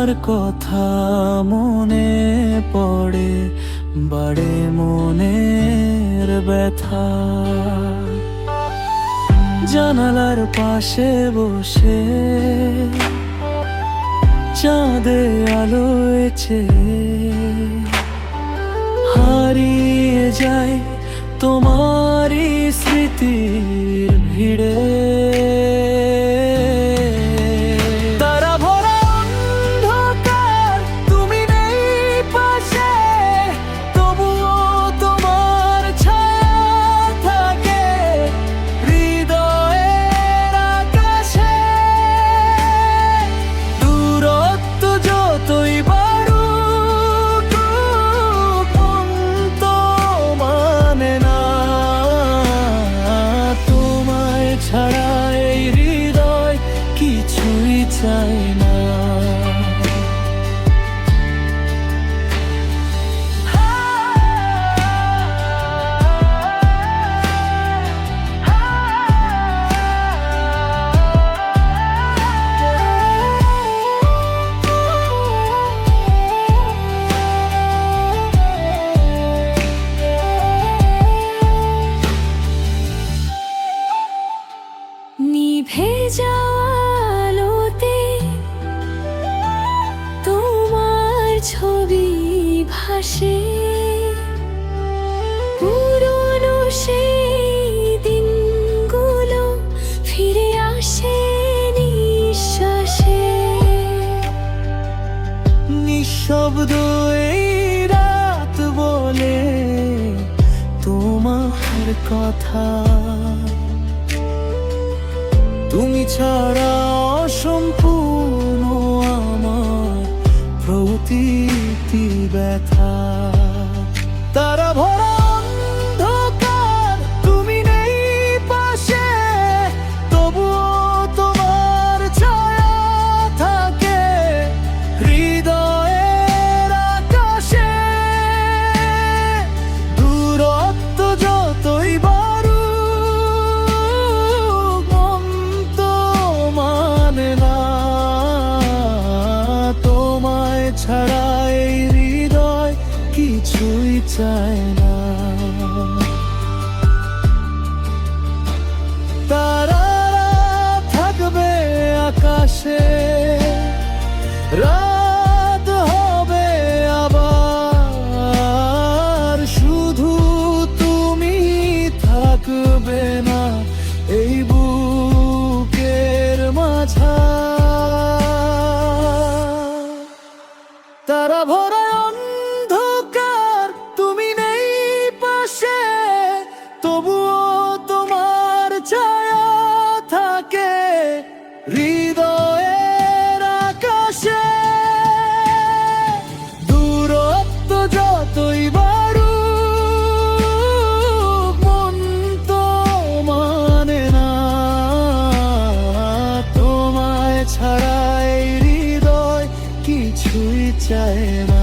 তোমার কথা মনে পড়ে, বাড়ে মনের ব্যথা। জানালার পাশে বসে চাঁদে আলোয় হারিয়ে যায় তোমারই স্মৃতির ভিড়ে। তারা ভরা অন্ধকার, তুমি নেই পাশে, তবুও তোমার ছায়া থাকে হৃদয়ের আকাশে। দূরত্ব যতই বাড়ুক, মন তো মানে না তোমায় ছাড়া। এই হৃদয় কিছুই চায় না। নিভে যাওয়া আলোতে তোমার ছবি ভাসে, পুরনো সেই দিনগুলো ফিরে আসে নিঃশ্বাসে। নিঃশব্দ এই রাত বলে তোমার কথা, তুমি ছাড়া অসম্পূর্ণ আমার প্রতিটি ব্যথা। তারা ভরা অন্ধকার, তুমি নেই পাশে, তবুও তোমার ছায়া থাকে হৃদয়ের আকাশে। দূরত্ব যতই ছাড়া এই হৃদয় কিছুই চায় না। তারা থাকবে আকাশে, রাত হবে আবার, শুধু তুমি থাকবে না এই বুকের মাঝে। তারা ভরা অন্ধকার, তুমি নেই পাশে, তবুও তোমার ছায়া থাকে হৃদয়ের আকাশে। দূরত্ব যতই বাড়ুক, মন তো মানে না তোমায় ছাড়া। এই হৃদয় কিছুই চায় না।